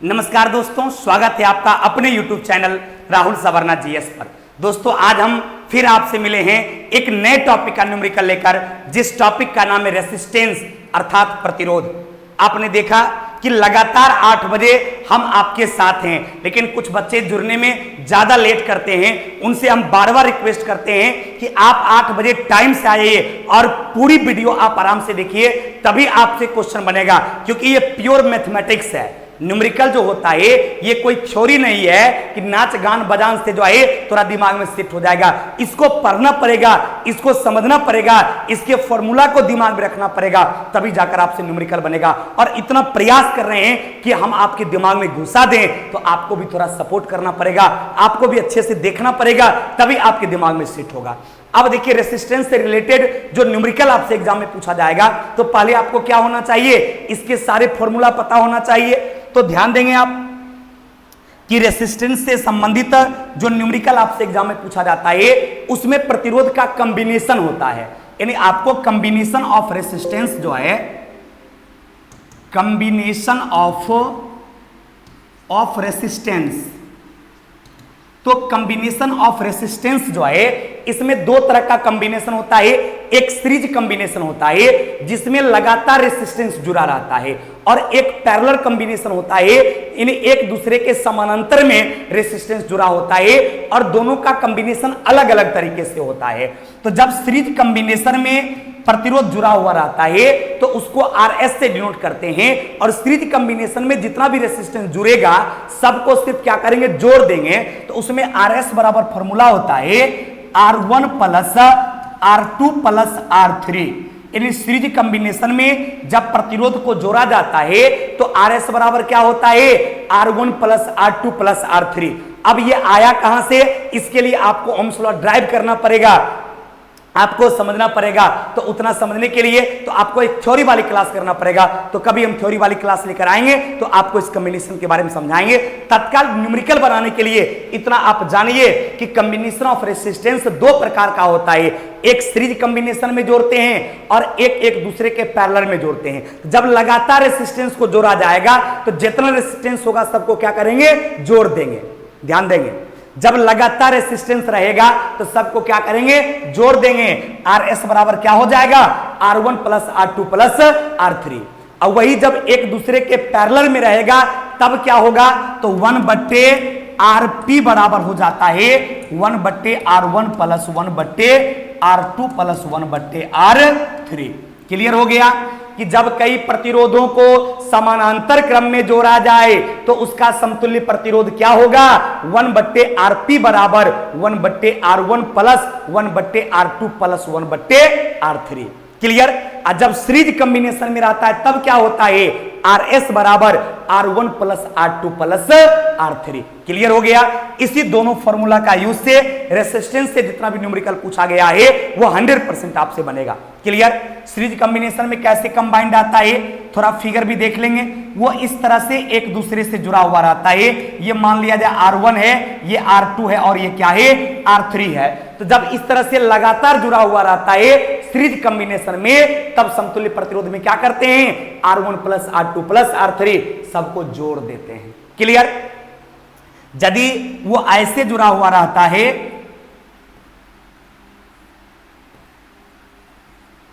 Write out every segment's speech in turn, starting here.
नमस्कार दोस्तों, स्वागत है आपका अपने YouTube channel Rahul Savarna GS पर। दोस्तों आज हम फिर आपसे मिले हैं एक नए टॉपिक का न्यूमेरिकल लेकर, जिस टॉपिक का नाम है रेसिस्टेंस अर्थात प्रतिरोध। आपने देखा कि लगातार 8 बजे हम आपके साथ हैं, लेकिन कुछ बच्चे जुड़ने में ज्यादा लेट करते हैं। उनसे हम बार बार रिक्वेस्ट करते हैं कि आप 8 बजे टाइम से आइए और पूरी वीडियो आप आराम से देखिए, तभी आपसे क्वेश्चन बनेगा, क्योंकि ये प्योर मैथमेटिक्स है। न्यूमेरिकल जो होता है ये कोई थ्योरी नहीं है कि नाच गान बजान से जो है थोड़ा दिमाग में शिफ्ट हो जाएगा। इसको पढ़ना पड़ेगा, इसको समझना पड़ेगा, इसके फॉर्मूला को दिमाग में रखना पड़ेगा, तभी जाकर आपसे न्यूमेरिकल बनेगा। और इतना प्रयास कर रहे हैं कि हम आपके दिमाग में घुसा दें, तो आपको भी थोड़ा सपोर्ट करना पड़ेगा, आपको भी अच्छे से देखना पड़ेगा, तभी आपके दिमाग में शिफ्ट होगा। अब देखिए, रेसिस्टेंस से रिलेटेड जो न्यूमेरिकल आपसे एग्जाम में पूछा जाएगा, तो पहले आपको क्या होना चाहिए, इसके सारे फॉर्मूला पता होना चाहिए। तो ध्यान देंगे आप कि रेसिस्टेंस से संबंधित जो न्यूमेरिकल आपसे एग्जाम में पूछा जाता है, उसमें प्रतिरोध का कॉम्बिनेशन होता है। यानी आपको कॉम्बिनेशन ऑफ रेसिस्टेंस जो है, कॉम्बिनेशन ऑफ रेसिस्टेंस, तो कॉम्बिनेशन ऑफ रेसिस्टेंस जो है, इसमें दो तरह का कॉम्बिनेशन होता है। एक सीरीज कॉम्बिनेशन होता है जिसमें लगातार रेसिस्टेंस जुड़ा रहता है, और एक पैरेलल कॉम्बिनेशन होता है, इन एक दूसरे के समानांतर में रेसिस्टेंस जुड़ा होता है, और दोनों का कॉम्बिनेशन अलग अलग तरीके से होता है। तो जब सीरीज कॉम्बिनेशन में प्रतिरोध जुड़ा हुआ रहता है तो उसको RS से डिनोट करते हैं, और सीरीज कॉम्बिनेशन में जितना भी रेसिस्टेंस जुड़ेगा सबको सिर्फ क्या करेंगे, जोड़ देंगे। तो उसमें RS बराबर फॉर्मूला होता है R1 plus R2 plus R3। यानी सीरीज कॉम्बिनेशन में जब प्रतिरोध को जोड़ा जाता है तो RS बराबर क्या होता है, R1 plus R2 plus R3। अब ये आया कहां से, इसके लिए आपको ओम्स लॉ ड्राइव करना पड़ेगा, आपको समझना पड़ेगा। तो उतना समझने के लिए तो आपको एक थ्योरी वाली क्लास करना पड़ेगा। तो कभी हम थ्योरी वाली क्लास लेकर आएंगे तो आपको इस कॉम्बिनेशन के बारे में समझाएंगे। तत्काल न्यूमेरिकल बनाने के लिए इतना आप जानिए कि कॉम्बिनेशन ऑफ रेसिस्टेंस दो प्रकार का होता है। एक सीरीज कॉम्बिनेशन में जोड़ते हैं और एक दूसरे के पैरेलल में जोड़ते हैं। जब लगातार रेसिस्टेंस को जोड़ा जाएगा तो जितना रेसिस्टेंस होगा सबको क्या करेंगे, जोड़ देंगे। ध्यान देंगे, जब लगातार रेसिस्टेंस रहेगा तो सबको क्या करेंगे, जोड़ देंगे। RS बराबर क्या हो जाएगा, R1 plus R2 plus R3। और वही जब एक दूसरे के पैरेलल में रहेगा तब क्या होगा, तो 1/RP बराबर हो जाता है 1/R1 plus 1/R2 plus 1/R3। Clear हो गया कि जब कई प्रतिरोधों को समानांतर क्रम में जोड़ा जाए तो उसका समतुल्य प्रतिरोध क्या होगा, 1/RP बराबर 1/R1 plus 1/R2 plus 1/R3। Clear. और जब सीरीज कॉम्बिनेशन में रहता है तब क्या होता है, RS बराबर R1 plus R2 plus R3। Clear हो गया। इसी दोनों फॉर्मूला का यूज से रेसिस्टेंस से जितना भी न्यूमेरिकल पूछा गया है वो 100% आपसे बनेगा। क्लियर। सीरीज कॉम्बिनेशन में कैसे कंबाइंड आता है, थोड़ा फिगर भी देख लेंगे। वो इस तरह से एक दूसरे से जुड़ा हुआ रहता है। ये मान लिया जाए R1 है, ये R2 है, और ये क्या है, R3 है। तो जब इस तरह से लगातार जुड़ा हुआ रहता है सीरीज कॉम्बिनेशन में, तब समतुल्य प्रतिरोध में क्या करते हैं, R1 plus R2 plus R3 सबको जोड़ देते हैं। क्लियर। यदि वो ऐसे जुड़ा हुआ रहता है,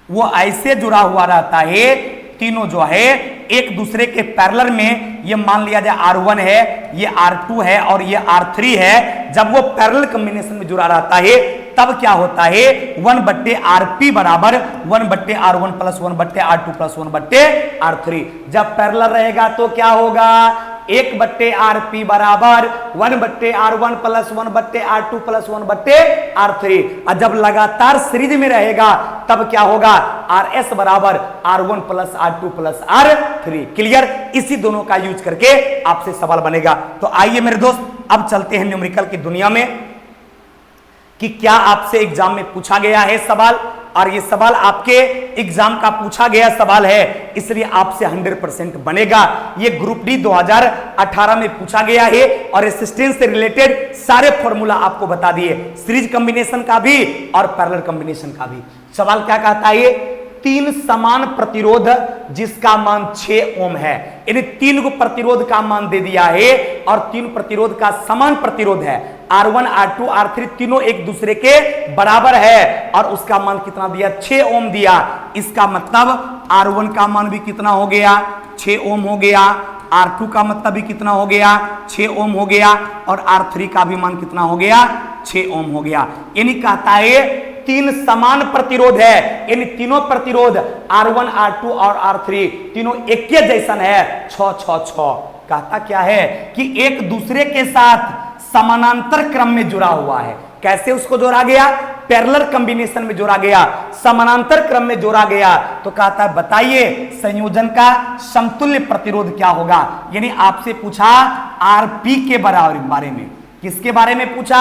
वो ऐसे जुड़ा हुआ रहता है, तीनों जो है एक दूसरे के पैरेलल में, ये मान लिया जाए R1 है, ये R2 है और ये R3 है। जब वो पैरेलल कॉम्बिनेशन में जुड़ा रहता है तब क्या होता है, 1/RP बराबर 1/R1 plus 1/R2 plus 1/R3। जब पैरेलल रहेगा तो क्या होगा, 1/RP बराबर 1/R1 plus 1/R2 plus 1/R3। और जब लगातार सीरीज में रहेगा तब क्या होगा, RS बराबर R1 plus R2 plus R3। Clear. इसी दोनों का यूज करके आपसे सवाल बनेगा। तो आइए मेरे दोस्त, अब चलते हैं न्यूमेरिकल की दुनिया में कि क्या आपसे एग्जाम में पूछा गया है सवाल, और ये सवाल आपके एग्जाम का पूछा गया सवाल है, इसलिए आपसे 100% बनेगा। ये ग्रुप डी 2018 में पूछा गया है, और रेसिस्टेंस से रिलेटेड सारे फॉर्मूला आपको बता दिए, सीरीज कॉम्बिनेशन का भी और पैरेलल कॉम्बिनेशन का भी। सवाल क्या कहता है, तीन समान प्रतिरोध जिसका मान 6 ओम है। यानी तीन को प्रतिरोध का मान दे दिया है और तीन प्रतिरोध का समान प्रतिरोध है, R1 R2 R3 तीनों एक दूसरे के बराबर है और उसका मान कितना दिया, 6 ओम दिया। इसका मतलब R1 का मान भी कितना हो गया, 6 ओम हो गया, R2 का मतलब भी कितना हो गया, 6 ओम हो गया और R3 का भी मान कितना हो गया, 6 ओम हो गया। यानी कहता है तीन समान प्रतिरोध है, यानी तीनों प्रतिरोध R1 R2 और R3 तीनों एक के जैसन है, 6 6 6। कहता क्या है कि एक दूसरे के साथ समानांतर क्रम में जुड़ा हुआ है। कैसे उसको जोड़ा गया, पैरेलल कॉम्बिनेशन में जोड़ा गया, समानांतर क्रम में जोड़ा गया। तो कहता है बताइए संयोजन का समतुल्य प्रतिरोध क्या होगा। यानी आपसे पूछा आरपी के बारे में, किसके बारे में पूछा,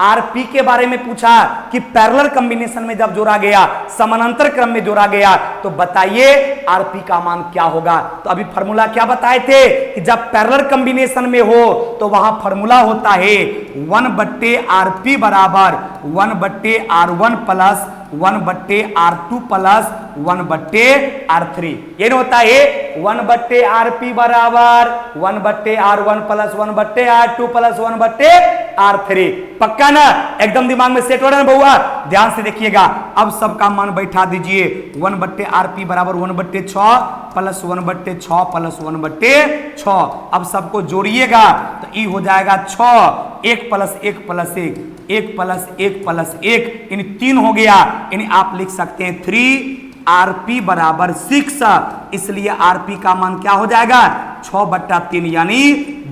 आरपी के बारे में पूछा कि पैरेलल कॉम्बिनेशन में जब जोड़ा गया, समानांतर क्रम में जोड़ा गया, तो बताइए आरपी का मान क्या होगा। तो अभी फॉर्मूला क्या बताए थे कि जब पैरेलल कॉम्बिनेशन में हो तो वहां फॉर्मूला होता है 1/RP बराबर 1/R1 plus 1/R2 plus 1/R3। ये होता है 1/RP बराबर 1/R1 plus 1/R2 plus 1/R3। पक्का ना, एकदम दिमाग में सेट हो रहा है बउआ, ध्यान से देखिएगा। अब सबका मान बैठा दीजिए, 1/RP बराबर 1/6 प्लस 1/6 प्लस 1/6। अब सबको जोड़िएगा तो ये हो जाएगा 6, 1 प्लस 1 प्लस 1, 1 प्लस 1 प्लस 1 यानी 3 हो गया। यानी आप लिख सकते हैं 3RP बराबर 6, इसलिए आरपी का मान क्या हो जाएगा, 6/3 यानी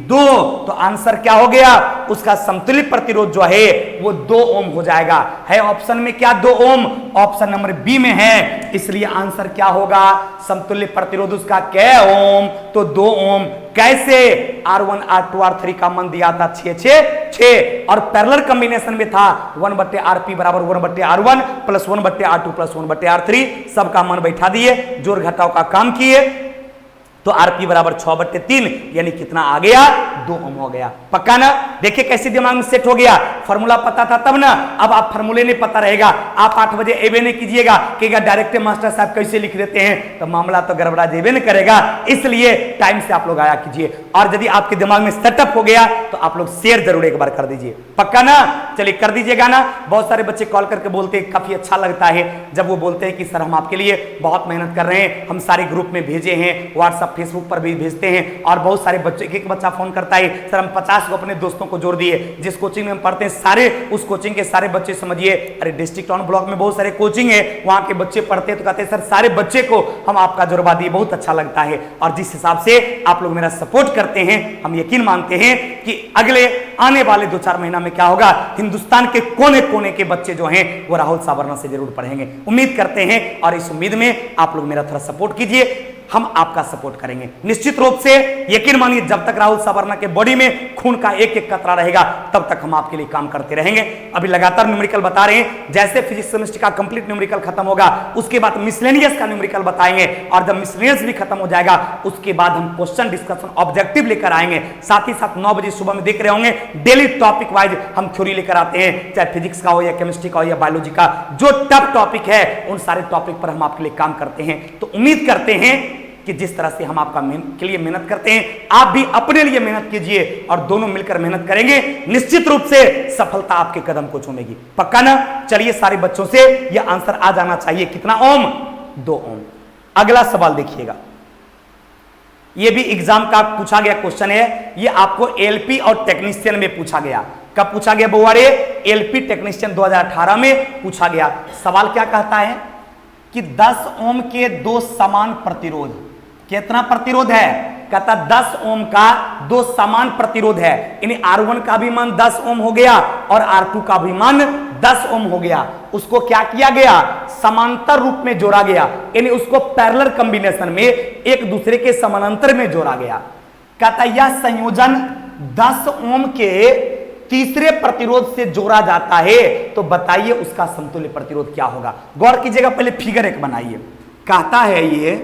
2। तो आंसर क्या हो गया, उसका समतुल्य प्रतिरोध जो है वो 2 ओम हो जाएगा। है ऑप्शन में क्या 2 ओम, ऑप्शन नंबर बी में है, इसलिए आंसर क्या होगा, समतुल्य प्रतिरोध उसका क्या ओम, तो 2 ओम। कैसे, R1 R2 R3 का मान दिया था 6 6 6 और पैरेलल कॉम्बिनेशन में था 1/RP बराबर 1/R1 plus 1/R2 plus 1/R3। सबका मान बैठा दिए, जोड़ घटाव का काम किए, तो आरपी बराबर 6/3 यानी कितना आ गया, 2 ओम हो गया। पक्का ना, देखिए कैसे दिमाग में सेट हो गया। फॉर्मूला पता था तब ना, अब आप फॉर्मूले नहीं पता रहेगा। आप 8 बजे एवे नहीं कीजिएगा कि डायरेक्ट मास्टर साहब कैसे लिख देते हैं, तो मामला तो गड़बड़ा जेबे नहीं करेगा। इसलिए टाइम से आप लोग आया कीजिए, और यदि आपके दिमाग में सेटअप हो गया तो आप लोग शेयर जरूर एक बार कर दीजिए। पक्का ना, चलिए कर दीजिएगा ना। बहुत सारे बच्चे कॉल करके बोलते हैं, काफी अच्छा लगता है जब वो बोलते हैं कि सर हम आपके लिए बहुत मेहनत कर रहे हैं, हम सारे ग्रुप में भेजे हैं, व्हाट्सएप फेसबुक पर भी भेजते हैं। और बहुत सारे बच्चे, एक बच्चा फोन करता है, सर हम 50 को अपने दोस्तों को जोड़ दिए, जिस कोचिंग में हम पढ़ते हैं सारे, उस कोचिंग के सारे बच्चे समझिए, अरे डिस्ट्रिक्ट टाउन ब्लॉक में बहुत सारे कोचिंग है, वहां के बच्चे पढ़ते हैं, तो कहते हैं सर सारे बच्चे को हम आपका जुड़वा दिए, बहुत अच्छा लगता है। और जिस हिसाब से आप लोग मेरा सपोर्ट करते हैं, हम यकीन मानते हैं कि अगले आने वाले 2-4 महीना में क्या होगा, हिंदुस्तान के कोने कोने के बच्चे जो हैं वो राहुल सावरना से जरूर पढ़ेंगे, उम्मीद करते हैं। और इस उम्मीद में आप लोग मेरा थोड़ा सपोर्ट कीजिए, हम आपका सपोर्ट करेंगे निश्चित रूप से। यकीन मानिए, जब तक राहुल सावरना के बॉडी में खून का एक एक कतरा रहेगा तब तक हम आपके लिए काम करते रहेंगे। अभी लगातार न्यूमेरिकल बता रहे हैं, जैसे फिजिक्स केमिस्ट्री का कंप्लीट न्यूमेरिकल खत्म होगा उसके बाद मिसलेनियस का न्यूमेरिकल बताएंगे, और जब मिसलेनियस भी खत्म हो जाएगा उसके बाद हम क्वेश्चन डिस्कशन ऑब्जेक्टिव लेकर आएंगे। साथ ही साथ 9 बजे सुबह में देख रहे होंगे, डेली टॉपिक वाइज हम थ्योरी लेकर आते हैं, चाहे फिजिक्स का हो या केमिस्ट्री का हो या बायोलॉजी का, जो टफ टॉपिक है उन सारे टॉपिक पर हम आपके लिए काम करते हैं। तो उम्मीद करते हैं कि जिस तरह से हम आपका के लिए मेहनत करते हैं, आप भी अपने लिए मेहनत कीजिए, और दोनों मिलकर मेहनत करेंगे, निश्चित रूप से सफलता आपके कदम को चूमेगी। पक्का ना, चलिए सारे बच्चों से यह आंसर आ जाना चाहिए, कितना ओम, 2 ओम। अगला सवाल देखिएगा, यह भी एग्जाम का पूछा गया क्वेश्चन है, यह आपको एलपी और टेक्नीशियन में पूछा गया। कब पूछा गया बउआरे, एलपी टेक्नीशियन 2018 में पूछा गया। सवाल क्या कहता है कि 10 ओम के 2 समान प्रतिरोध, कितना प्रतिरोध है, कहता 10 ओम का 2 समान प्रतिरोध है, यानी R1 का भी मान 10 ओम हो गया और R2 का भी मान 10 ओम हो गया। उसको क्या किया गया, समांतर रूप में जोड़ा गया, यानी उसको पैरेलल कॉम्बिनेशन में एक दूसरे के समानांतर में जोड़ा गया। कहता यह संयोजन 10 ओम के तीसरे प्रतिरोध से जोड़ा जाता है, तो बताइए उसका समतुल्य प्रतिरोध क्या होगा। गौर कीजिएगा, पहले फिगर एक बनाइए। कहता है ये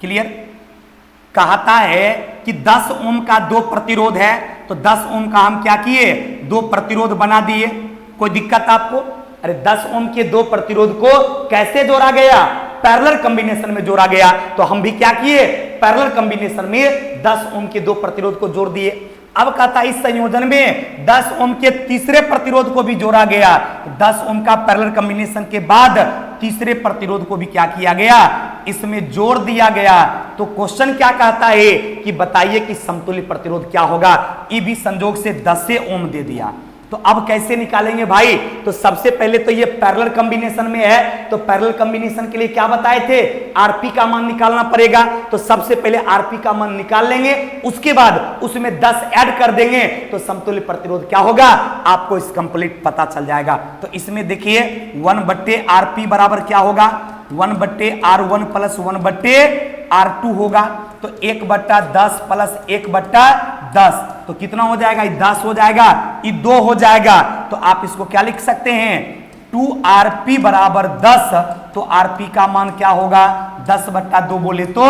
क्लियर, कहता है कि 10 ओम का 2 प्रतिरोध है, तो 10 ओम का हम क्या किए, दो प्रतिरोध बना दिए, कोई दिक्कत आपको? अरे 10 ओम के दो प्रतिरोध को कैसे जोड़ा गया? पैरेलल कॉम्बिनेशन में जोड़ा गया। तो हम भी क्या किए? पैरेलल कॉम्बिनेशन में 10 ओम के दो प्रतिरोध को जोड़ दिए। अब कहता है इस संयोजन में 10 ओम के तीसरे प्रतिरोध को भी जोड़ा गया। 10 ओम का पैरेलल कॉम्बिनेशन के बाद तीसरे प्रतिरोध को भी क्या किया गया? इसमें जोड़ दिया गया। तो क्वेश्चन क्या कहता है कि बताइए कि समतुल्य प्रतिरोध क्या होगा? ये भी संयोग से 10 ओम दे दिया। तो अब कैसे निकालेंगे भाई? तो सबसे पहले तो ये पैरेलल कॉम्बिनेशन में है, तो पैरेलल कॉम्बिनेशन के लिए क्या बताए थे? आरपी का मान निकालना पड़ेगा। तो सबसे पहले आरपी का मान निकाल लेंगे, उसके बाद उसमें 10 ऐड कर देंगे, तो समतुल्य प्रतिरोध क्या होगा आपको इस कंप्लीट पता चल जाएगा। तो इसमें देखिए 1/RP बराबर क्या होगा? 1/R1 प्लस 1/R2 होगा। तो 1/10 प्लस 1/10 तो कितना हो जाएगा? 10 हो जाएगा, ये 2 हो जाएगा। तो आप इसको क्या लिख सकते हैं? 2RP बराबर 10। तो आरपी का मान क्या होगा? 10/2 बोले तो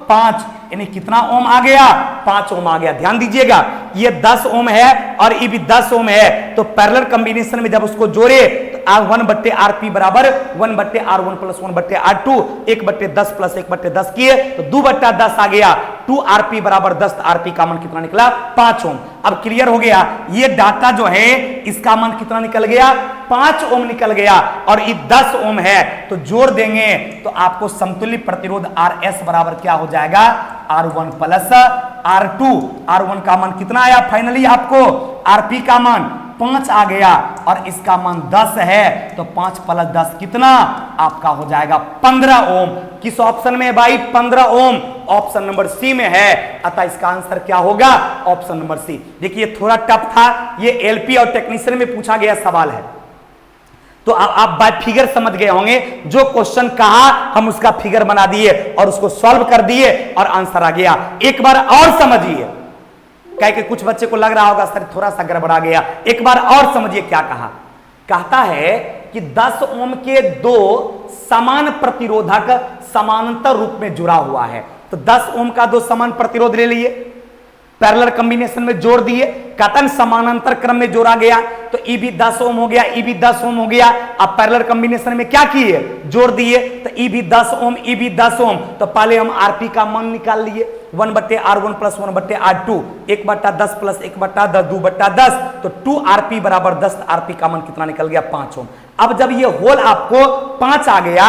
5, यानी कितना ओम आ गया? 5 ओम आ गया। ध्यान दीजिएगा, ये 10 ओम है और ये भी 10 ओम है। तो पैरेलल कॉम्बिनेशन में जब उसको जोड़े तो 1/RP बराबर 1/R1 प्लस 1/R2, 1/10 प्लस 1/10 किए तो 2/10 आ गया। 2RP बराबर 10, आरपी का मान कितना निकला? 5 ओम। अब क्लियर हो गया, ये डाटा जो है इसका मान कितना निकल गया? 5 ओम निकल गया और ये 10 ओम है। तो जोड़ देंगे तो आपको समतुल्य प्रतिरोध RS बराबर क्या हो जाएगा? R1 plus R2। R1 का मान कितना आया फाइनली आपको? RP का मान 5 आ गया और इसका मान 10 है। तो 5 प्लस 10 कितना आपका हो जाएगा? 15 ओम। किस ऑप्शन में है भाई? 15 ओम। ऑप्शन नंबर सी में है। अतः इसका आंसर क्या होगा? Option number C. देखिए थोड़ा टफ था, ये एलपी और टेक्नीशियन में पूछा गया सवाल है। तो आप बाय फिगर समझ गए होंगे, जो क्वेश्चन कहा हम उसका फिगर बना दिए और उसको सॉल्व कर दिए और आंसर आ गया। एक बार और समझिए, कह के कुछ बच्चे को लग रहा होगा सर थोड़ा सा गड़बड़ा गया। एक बार और समझिए क्या कहा। कहता है कि 10 ओम के दो समान प्रतिरोधक समानांतर रूप में जुड़ा हुआ है। तो 10 ओम का दो समान प्रतिरोध ले लिए, पैरेलल कॉम्बिनेशन में जोड़ दिए, कथन समानांतर क्रम में जोड़ा गया। तो ई भी 10 ओम हो गया, ई भी 10 ओम हो गया। अब पैरेलल कॉम्बिनेशन में क्या किए? जोड़ दिए। तो ई भी 10 ओम, ई भी 10 ओम। तो पहले हम आरपी का मान निकाल लिए, 1/R1 प्लस 1/R2, 1/10 प्लस 1/10, 2/10। तो 2RP बराबर 10, आरपी का मान कितना निकल गया? 5 ओम। अब जब ये होल आपको 5 आ गया,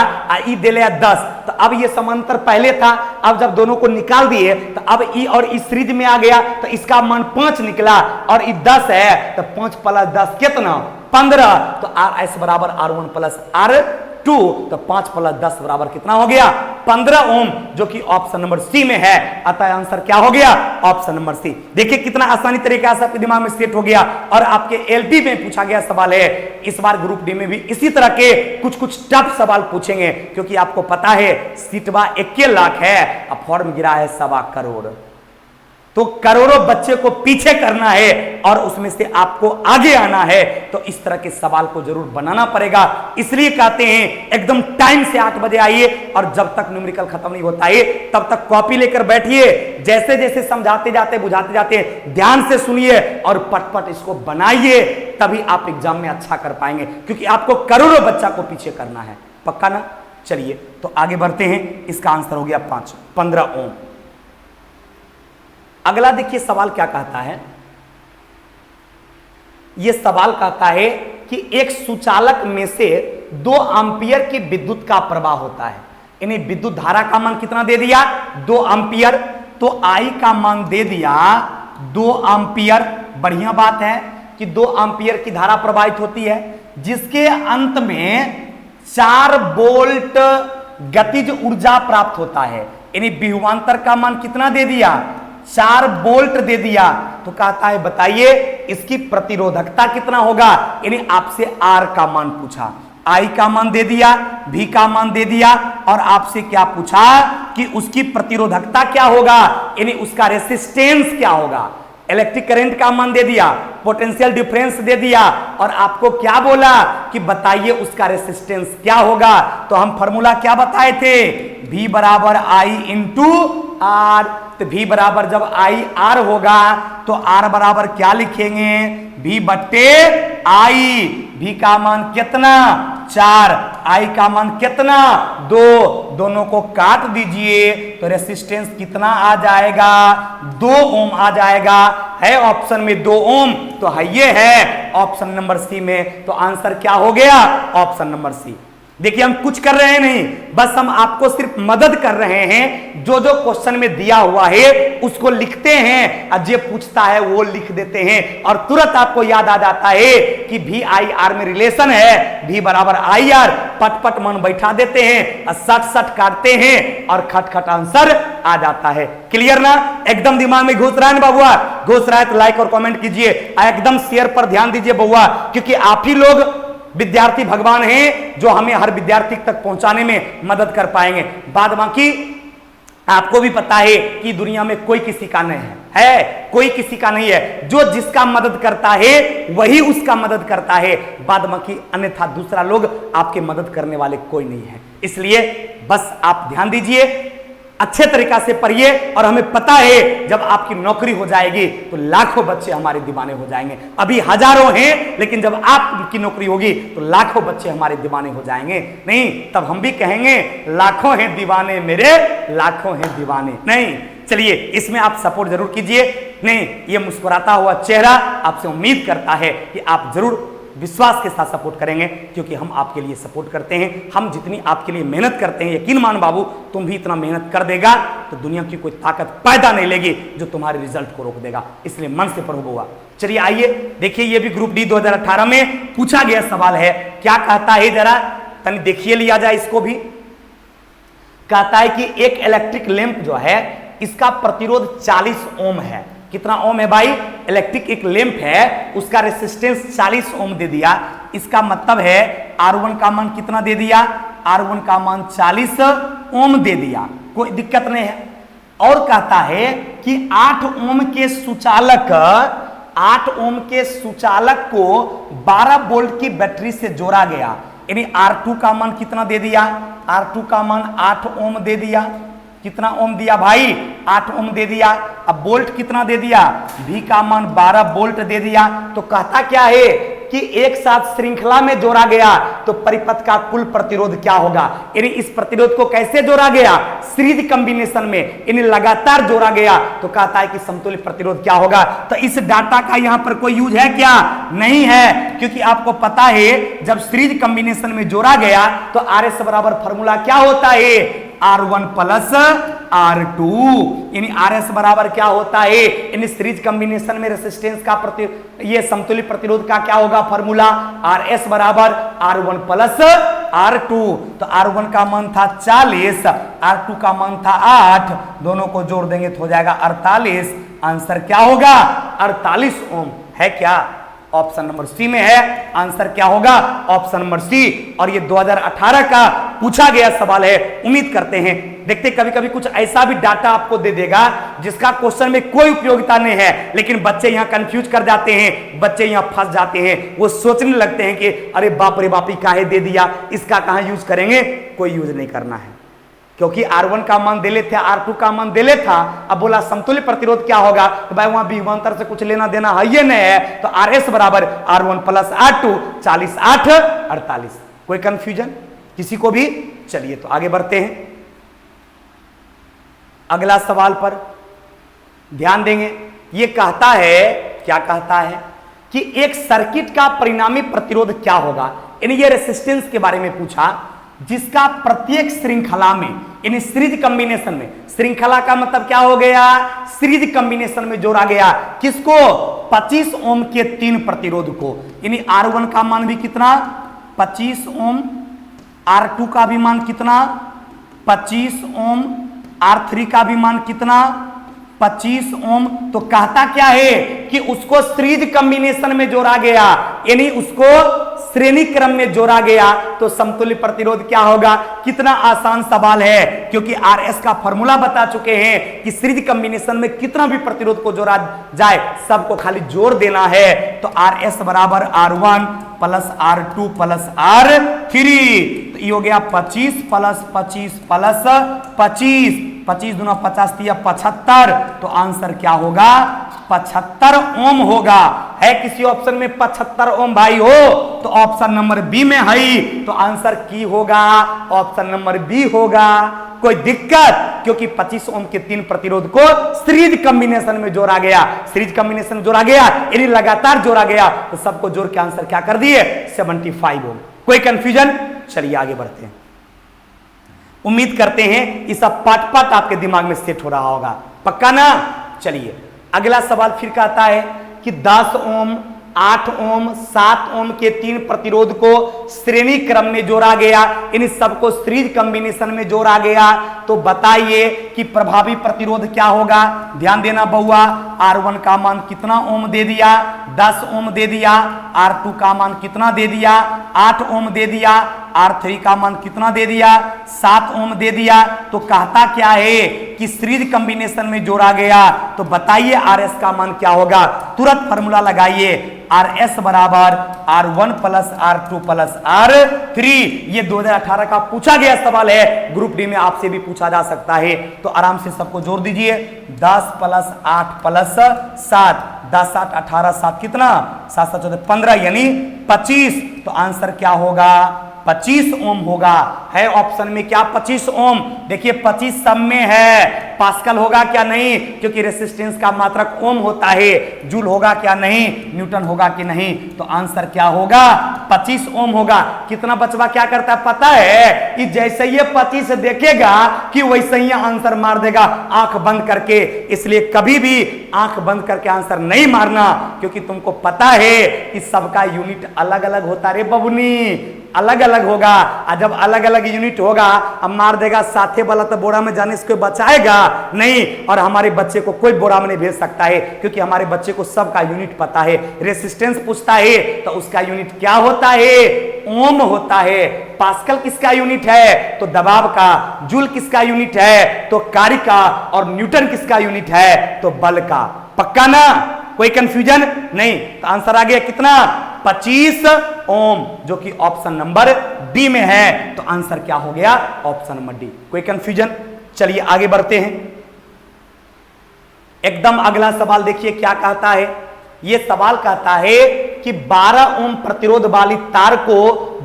ई दे लिया 10, तो अब ये समांतर पहले था, अब जब दोनों को निकाल दिए तो अब ई और ई सीरीज में आ गया, तो इसका मान 5 निकला और ई 10 है। तो 5 प्लस 10 कितना? 15। तो RS बराबर R1 प्लस R2। तो 5 प्लस 10 बराबर कितना हो गया? 15 ओम, जो कि ऑप्शन नंबर सी में है। अतः आंसर क्या हो गया? Option number C. देखिए कितना आसानी तरीके से आपके दिमाग में सेट हो गया। और आपके एलपी में पूछा गया सवाल है, इस बार ग्रुप डी में भी इसी तरह के कुछ टफ सवाल पूछेंगे, क्योंकि आपको पता है सीटवा 21 लाख है, अब फॉर्म गिरा है 1.25 करोड़। तो करोड़ों बच्चे को पीछे करना है और उसमें से आपको आगे आना है। तो इस तरह के सवाल को जरूर बनाना पड़ेगा। इसलिए कहते हैं एकदम टाइम से 8 बजे आइए और जब तक न्यूमेरिकल खत्म नहीं होता है तब तक कॉपी लेकर बैठिए। जैसे जैसे समझाते जाते बुझाते जाते ध्यान से सुनिए और पटपट इसको बनाइए, तभी आप एग्जाम में अच्छा कर पाएंगे, क्योंकि आपको करोड़ों बच्चा को पीछे करना है। पक्का ना? चलिए तो आगे बढ़ते हैं। इसका आंसर हो गया 15 ओम। अगला देखिए सवाल क्या कहता है। यह सवाल कहता है कि एक सुचालक में से 2 एम्पियर की विद्युत का प्रवाह होता है, यानी विद्युत धारा का मान कितना दे दिया? 2 एम्पियर। तो आई का मान दे दिया 2 एम्पियर। बढ़िया बात है कि 2 एम्पियर की धारा प्रवाहित होती है, जिसके अंत में 4 वोल्ट गतिज ऊर्जा प्राप्त होता है, यानी विभवांतर का मान कितना दे दिया? 4 वोल्ट दे दिया। तो कहता है बताइए इसकी प्रतिरोधकता कितना होगा, यानी आपसे R का मान पूछा, I का मान दे दिया, V का मान दे दिया और आपसे क्या पूछा कि उसकी प्रतिरोधकता क्या होगा, यानी उसका रेसिस्टेंस क्या होगा। इलेक्ट्रिक करंट का मान दे दिया, पोटेंशियल डिफरेंस दे दिया और आपको क्या बोला कि बताइए उसका रेसिस्टेंस क्या होगा। तो हम फॉर्मूला क्या बताए थे? V बराबर I इंटू R। तो V बराबर जब I R होगा तो R बराबर क्या लिखेंगे? V बट्टे I। V का मान कितना 4, I का मान कितना 2, दोनों को काट दीजिए तो रेसिस्टेंस कितना आ जाएगा 2 ओम आ जाएगा। है ऑप्शन में 2 ओम तो है ये है ऑप्शन नंबर सी में। तो आंसर क्या हो गया ऑप्शन नंबर सी। देखिए हम कुछ कर रहे हैं नहीं, बस हम आपको सिर्फ मदद कर रहे हैं। जो जो क्वेश्चन में दिया हुआ है उसको लिखते हैं और जो पूछता है वो लिख देते हैं और तुरंत आपको याद आ जाता है कि भी आई आर में रिलेशन है, भी बराबर आई आर। पट मन बैठा देते हैं और सट काटते हैं और खट आंसर आ जाता है। क्लियर ना? एकदम दिमाग में घुस रहा है ना बाबुआ? घुस रहा है तो लाइक और कमेंट कीजिए, एकदम शेयर पर ध्यान दीजिए बउआ, क्योंकि आप ही लोग विद्यार्थी भगवान हैं जो हमें हर विद्यार्थी तक पहुंचाने में मदद कर पाएंगे। बाद बाकी आपको भी पता है कि दुनिया में कोई किसी का नहीं है, कोई किसी का नहीं है। जो जिसका मदद करता है वही उसका मदद करता है, बाद बाकी अन्यथा दूसरा लोग आपके मदद करने वाले कोई नहीं है। इसलिए बस आप ध्यान दीजिए, अच्छे तरीका से पढ़िए और हमें पता है जब आपकी नौकरी हो जाएगी तो लाखों बच्चे हमारे दीवाने हो जाएंगे। अभी हजारों हैं लेकिन जब आपकी नौकरी होगी तो लाखों बच्चे हमारे दीवाने हो जाएंगे। नहीं तब हम भी कहेंगे लाखों हैं दीवाने मेरे, लाखों हैं दीवाने। नहीं चलिए इसमें आप सपोर्ट जरूर कीजिए। नहीं ये मुस्कुराता हुआ चेहरा आपसे उम्मीद करता है कि आप जरूर विश्वास के साथ सपोर्ट करेंगे, क्योंकि हम आपके लिए सपोर्ट करते हैं। हम जितनी आपके लिए मेहनत करते हैं, यकीन मान बाबू तुम भी इतना मेहनत कर देगा तो दुनिया की कोई ताकत पैदा नहीं लेगी जो तुम्हारे रिजल्ट को रोक देगा। इसलिए मन से पढ़ो बुआ। चलिए आइए देखिए, ये भी ग्रुप डी 2018 में पूछा गया सवाल है। क्या कहता है जरा तनी देखिए, लिया जाए इसको भी। कहता है कि एक इलेक्ट्रिक लैंप जो है इसका प्रतिरोध 40 ओम है। कितना ओम है भाई? इलेक्ट्रिक एक लैंप है उसका रेसिस्टेंस 40 ओम दे दिया। इसका मतलब है R1 का मान कितना दे दिया? R1 का मान 40 ओम दे दिया, कोई दिक्कत नहीं है। और कहता है कि 8 ओम के सुचालक को 12 वोल्ट की बैटरी से जोड़ा गया। यानी R2 का मान कितना दे दिया? R2 का मान 8 ओम दे दिया। कितना ओम दिया भाई? 8 ओम दे दिया। अब वोल्ट कितना दे दिया? V का मान 12 वोल्ट दे दिया। तो कहता क्या है कि एक साथ श्रृंखला में जोड़ा गया तो परिपथ का कुल प्रतिरोध क्या होगा? यानी इस प्रतिरोध को कैसे जोड़ा गया? सीरीज कॉम्बिनेशन में, यानी लगातार जोड़ा गया। तो कहता है कि समतुल्य प्रतिरोध क्या होगा? तो इस डाटा का यहां पर कोई यूज है क्या? नहीं है, क्योंकि आपको पता है जब सीरीज कॉम्बिनेशन में जोड़ा गया तो RS बराबर फॉर्मूला क्या होता है? R1 plus R2। यानी RS बराबर क्या होता है? यानी सीरीज कॉम्बिनेशन में रेसिस्टेंस का ये समतुल्य प्रतिरोध का क्या होगा फॉर्मूला? RS बराबर R1 प्लस R2। तो R1 का मान था 40, R2 का मान था 8, दोनों को जोड़ देंगे तो हो जाएगा 48। आंसर क्या होगा? 48 ओम है क्या? ऑप्शन नंबर सी में है। आंसर क्या होगा? Option number C. और ये 2018 का पूछा गया सवाल है। उम्मीद करते हैं देखते कभी कभी कुछ ऐसा भी डाटा आपको दे देगा जिसका क्वेश्चन में कोई उपयोगिता नहीं है, लेकिन बच्चे यहां कंफ्यूज कर जाते हैं, बच्चे यहां फंस जाते हैं। वो सोचने लगते हैं कि अरे बाप रे बाप काहे दे दिया, इसका कहां यूज करेंगे? कोई यूज नहीं करना है, क्योंकि R1 का मान दे लेते, R2 का मान दे लेता। अब बोला समतुल्य प्रतिरोध क्या होगा? तो भाई वहां विभवांतर से कुछ लेना देना है ये नहीं है। तो RS बराबर R1 प्लस R2, 40 8 48। कोई कंफ्यूजन किसी को भी? चलिए तो आगे बढ़ते हैं अगला सवाल पर ध्यान देंगे। ये कहता है, क्या कहता है कि एक सर्किट का परिणामी प्रतिरोध क्या होगा? यानी ये रेसिस्टेंस के बारे में पूछा, जिसका प्रत्येक श्रृंखला में, यानी सीरीज कॉम्बिनेशन में, श्रृंखला का मतलब क्या हो गया? सीरीज कॉम्बिनेशन में जोड़ा गया। किसको? 25 ओम के 3 प्रतिरोध को। यानी R1 का मान भी कितना? 25 ओम, R2 का भी मान कितना? 25 ओम, R3 का भी मान कितना? 25 ओम। तो कहता क्या है कि उसको सीरीज कॉम्बिनेशन में जोड़ा गया, यानी उसको श्रेणी क्रम में जोड़ा गया तो समतुल्य प्रतिरोध क्या होगा? कितना आसान सवाल है, क्योंकि RS का फॉर्मूला बता चुके हैं कि सीरीज कॉम्बिनेशन में कितना भी प्रतिरोध को जोड़ा जाए सबको खाली जोड़ देना है। तो RS बराबर R1 plus R2 plus R3। तो ये हो गया 25 प्लस 25 प्लस 25, 25 दूना 50 तिया 75। तो आंसर क्या होगा? 75 ओम होगा। है किसी ऑप्शन में 75 ओम भाई हो तो ऑप्शन नंबर बी में है, तो आंसर की होगा ऑप्शन नंबर बी होगा। कोई दिक्कत? क्योंकि 25 ओम के 3 प्रतिरोध को सीरीज कॉम्बिनेशन में जोड़ा गया, सीरीज कॉम्बिनेशन में जोड़ा गया यानी लगातार जोड़ा गया, तो सबको जोड़ के आंसर क्या कर दिए 75 ओम। कोई कंफ्यूजन? चलिए आगे बढ़ते हैं। उम्मीद करते हैं ये सब पाठ पाठ आपके दिमाग में सेट हो रहा होगा, पक्का ना? चलिए अगला सवाल फिर कहता है कि 10 ओम 8 ओम 7 ओम के 3 प्रतिरोध को श्रेणी क्रम में जोड़ा गया, इन सबको सीरीज कॉम्बिनेशन में जोड़ा गया, तो बताइए कि प्रभावी प्रतिरोध क्या होगा। ध्यान देना बहुआ, R1 का मान कितना ओम दे दिया 10 ओम दे दिया, R2 का मान कितना दे दिया 8 ओम दे दिया, R3 का मान कितना दे दिया 7 ओम दे दिया। तो कहता क्या है कि सीरीज कॉम्बिनेशन में जोड़ा गया, तो बताइए RS का मान क्या होगा। तुरंत फॉर्मूला लगाइए, RS बराबर R1 plus R2 plus R3। ये 2018 का पूछा गया सवाल है, ग्रुप डी में आपसे भी पूछा जा सकता है, तो आराम से सबको जोड़ दीजिए। 10 प्लस 8 प्लस 7, 10 8 18 7 कितना 7 7 14 15 यानी 25, तो आंसर क्या होगा 25 ओम होगा। है ऑप्शन में क्या 25 ओम? देखिए 25 सब में है, पास्कल होगा क्या? नहीं, क्योंकि रेसिस्टेंस का मात्रक ओम होता है। जूल होगा क्या? नहीं। न्यूटन होगा कि नहीं? तो आंसर क्या होगा 25 ओम होगा। कितना बचवा क्या करता है पता है कि जैसे ये 25 देखेगा कि वैसे ही आंसर मार देगा आंख बंद करके, इसलिए कभी भी आंख बंद करके आंसर नहीं मारना, क्योंकि तुमको पता है कि सबका यूनिट अलग अलग होता रे बबुनी, अलग अलग होगा। और जब अलग अलग यूनिट होगा अब मार देगा साथे वाला, तो बोरा में जाने से कोई बचाएगा नहीं, और हमारे बच्चे को कोई बोरा में नहीं भेज सकता है, क्योंकि हमारे बच्चे को सबका यूनिट पता है। रेसिस्टेंस पूछता है तो उसका यूनिट क्या होता है? ओम होता है। पास्कल किसका यूनिट है? तो दबाव का। जूल किसका यूनिट है? तो कार्य का। और न्यूटन किसका यूनिट है? तो बल का। पक्का ना? कोई कंफ्यूजन नहीं? तो आंसर आ गया कितना 25 ओम, जो कि ऑप्शन नंबर डी में है, तो आंसर क्या हो गया ऑप्शन नंबर डी। कोई कंफ्यूजन? चलिए आगे बढ़ते हैं। एकदम अगला सवाल देखिए क्या कहता है। यह सवाल कहता है कि 12 ओम प्रतिरोध वाली तार को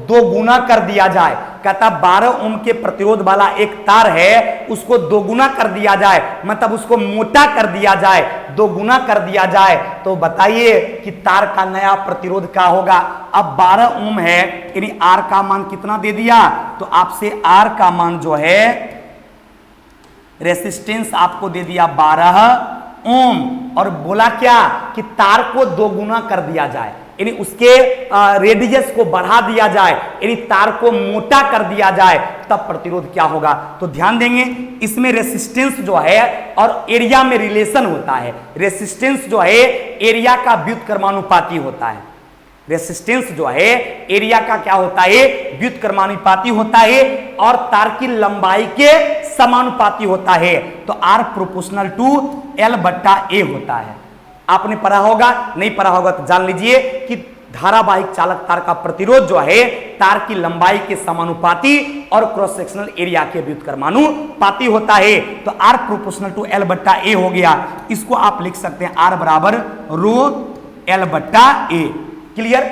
2 गुना कर दिया जाए। कहता 12 ओम के प्रतिरोध वाला एक तार है, उसको 2 गुना कर दिया जाए, मतलब उसको मोटा कर दिया जाए, 2 गुना कर दिया जाए, तो बताइए कि तार का नया प्रतिरोध क्या होगा। अब 12 ओम है यानी R का मान कितना दे दिया, तो आपसे R का मान जो है रेसिस्टेंस आपको दे दिया 12 ओम, और बोला क्या कि तार को 2 गुना कर दिया जाए, यानी उसके रेडियस को बढ़ा दिया जाए, यानी तार को मोटा कर दिया जाए, तब प्रतिरोध क्या होगा। तो ध्यान देंगे इसमें रेसिस्टेंस जो है और एरिया में रिलेशन होता है। रेसिस्टेंस जो है एरिया का व्युत्क्रमानुपाती होता है। रेसिस्टेंस जो है एरिया का क्या होता है? व्युत्क्रमानुपाती होता है, और तार की लंबाई के समानुपाती होता है। तो R प्रोपोर्शनल टू L बट्टा A होता है। आपने पढ़ा होगा, नहीं पढ़ा होगा तो जान लीजिए कि धारावाहिक चालक तार का प्रतिरोध जो है तार की लंबाई के समानुपाती और क्रॉस सेक्शनल एरिया के व्युत्क्रमानुपाती होता है। तो R प्रोपोर्शनल टू L बट्टा A हो गया। इसको आप लिख सकते हैं R बराबर रो L बट्टा A। क्लियर?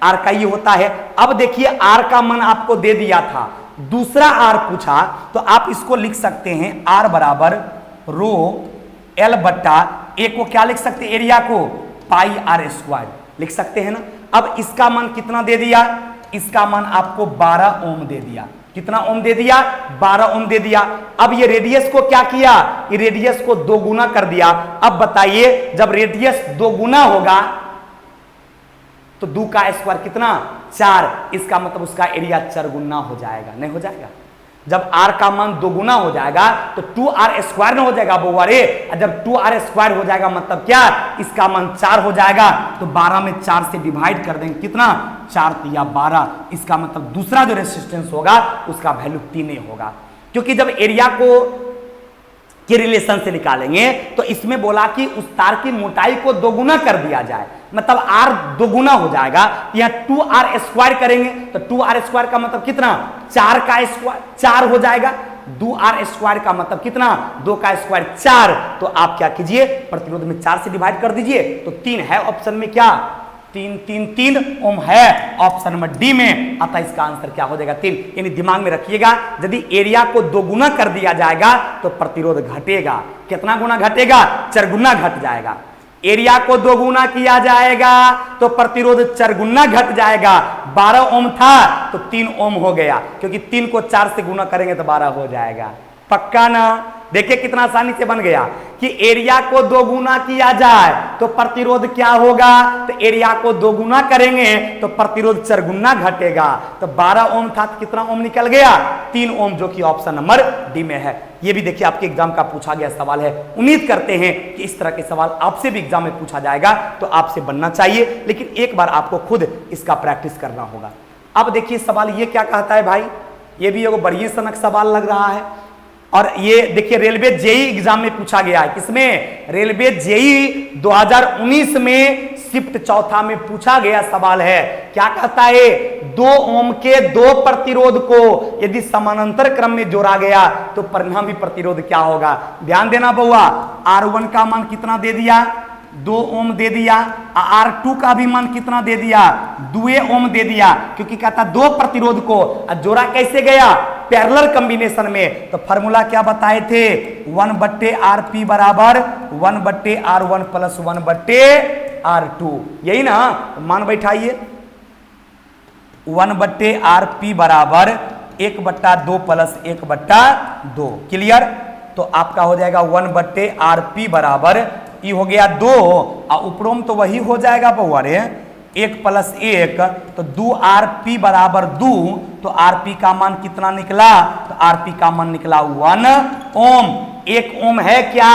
R का ये होता है। अब देखिए R का मान आपको दे दिया था, दूसरा R पूछा, तो आप इसको लिख सकते हैं R बराबर रो L बट्टा A को क्या लिख सकते हैं? एरिया को पाई R स्क्वायर लिख सकते हैं ना। अब इसका मान कितना दे दिया? इसका मान आपको 12 ओम दे दिया। कितना ओम दे दिया? 12 ओम दे दिया। अब ये रेडियस को क्या किया? ये रेडियस को 2 गुना कर दिया। अब बताइए जब रेडियस 2 गुना होगा तो 2 का स्क्वायर कितना? 4। इसका मतलब उसका एरिया 4 गुना हो जाएगा, नहीं हो जाएगा? जब R का मान 2 गुना हो जाएगा तो 2R स्क्वायर न हो जाएगा बउआ रे। जब 2R स्क्वायर हो जाएगा मतलब क्या? इसका मान 4 हो जाएगा। तो 12 में 4 से डिवाइड कर देंगे, कितना? 4 या 12। इसका मतलब दूसरा जो रेसिस्टेंस होगा उसका वैल्यू 3 होगा, क्योंकि जब एरिया को के रिलेशन से निकालेंगे तो इसमें बोला कि उस तार की मोटाई को 2 गुना कर दिया जाए, मतलब R 2 गुना हो जाएगा। यहाँ 2R स्क्वायर करेंगे तो 2R स्क्वायर का मतलब कितना? 4 का स्क्वायर 4 हो जाएगा। 2 आर स्क्वायर का मतलब कितना, 2 का स्क्वायर 4। तो आप क्या कीजिए, प्रतिरोध में 4 से डिवाइड कर दीजिए, तो 3 है ऑप्शन में, क्या 3 ओम है ऑप्शन नंबर डी में। अतः इसका आंसर क्या हो जाएगा, 3। यानी दिमाग में रखिएगा, यदि एरिया को 2 गुना कर दिया जाएगा तो प्रतिरोध घटेगा। कितना गुना घटेगा, 4 गुना घट जाएगा। एरिया को 2 गुना किया जाएगा तो प्रतिरोध 4 गुना घट जाएगा। 12 ओम था तो 3 ओम हो गया, क्योंकि 3 को 4 से गुना करेंगे तो 12 हो जाएगा। पक्का ना? देखिए कितना आसानी से बन गया कि एरिया को 2 गुना किया जाए तो प्रतिरोध क्या होगा, तो एरिया को 2 गुना करेंगे तो प्रतिरोध 4 गुना घटेगा। तो 12 ओम था तो कितना ओम निकल गया, 3 ओम, जो कि ऑप्शन नंबर डी में है। ये भी देखिए आपके एग्जाम का पूछा गया सवाल है। उम्मीद करते हैं कि इस तरह के सवाल आपसे भी एग्जाम में पूछा जाएगा, तो आपसे बनना चाहिए, लेकिन एक बार आपको खुद इसका प्रैक्टिस करना होगा। अब देखिए सवाल ये क्या कहता है भाई, ये भी एगो बढ़िया सनक सवाल लग रहा है। और ये देखिए रेलवे जेई एग्जाम में पूछा गया है। किसमें, रेलवे जेई 2019 में शिफ्ट चौथा में पूछा गया सवाल है। क्या कहता है, 2 ओम के 2 प्रतिरोध को यदि समानांतर क्रम में जोड़ा गया तो परिणामी प्रतिरोध क्या होगा। ध्यान देना बउआ, R1 का मान कितना दे दिया, 2 ओम दे दिया, R2 का भी मान कितना दे दिया, 2 ओम दे दिया, क्योंकि कहता 2 प्रतिरोध को जोड़ा कैसे गया, पैरेलल कॉम्बिनेशन में। तो फार्मूला क्या बताए थे, 1/RP बराबर 1/R1 प्लस 1/R2, यही ना। मान बैठाइए, 1/RP बराबर 1/2 प्लस 1/2, क्लियर। तो आपका हो जाएगा 1/RP बराबर, ये हो गया 2, और उपरोम तो वही हो जाएगा बउआ रे, 1 प्लस 1, तो 2RP बराबर 2। तो RP का मान कितना निकला, तो RP का मान निकला 1 ओम। 1 ओम है क्या,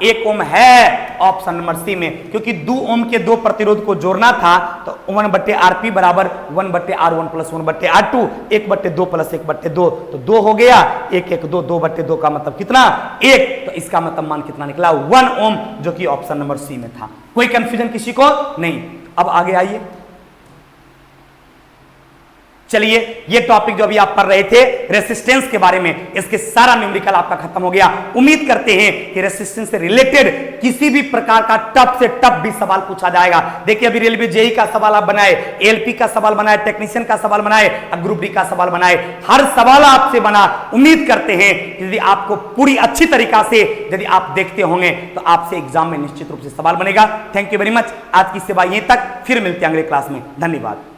1 ओम है ऑप्शन नंबर सी में, क्योंकि 2 ओम के 2 प्रतिरोध को जोड़ना था। तो 1/RP बराबर 1/R1 प्लस 1/R2, 1/2 प्लस 1/2, तो 2 हो गया, 1 1 2, 2/2 का मतलब कितना, 1। तो इसका मतलब मान कितना निकला, 1 ओम, जो कि ऑप्शन नंबर सी में था। कोई कंफ्यूजन किसी को नहीं। अब आगे आइए, चलिए ये टॉपिक जो अभी आप पढ़ रहे थे रेसिस्टेंस के बारे में, इसके सारा न्यूमेरिकल आपका खत्म हो गया। उम्मीद करते हैं कि रेसिस्टेंस से रिलेटेड किसी भी प्रकार का टफ से टफ भी सवाल पूछा जाएगा। देखिए अभी रेलवे जेई का सवाल आप बनाए, एलपी का सवाल बनाए, टेक्नीशियन का सवाल बनाए, ग्रुप डी का सवाल बनाए, हर सवाल आपसे बना। उम्मीद करते हैं यदि आपको पूरी अच्छी तरीका से यदि आप देखते होंगे तो आपसे एग्जाम में निश्चित रूप से सवाल बनेगा। Thank you very much. आज की सेवा यहीं तक, फिर मिलते हैं अगले क्लास में। धन्यवाद।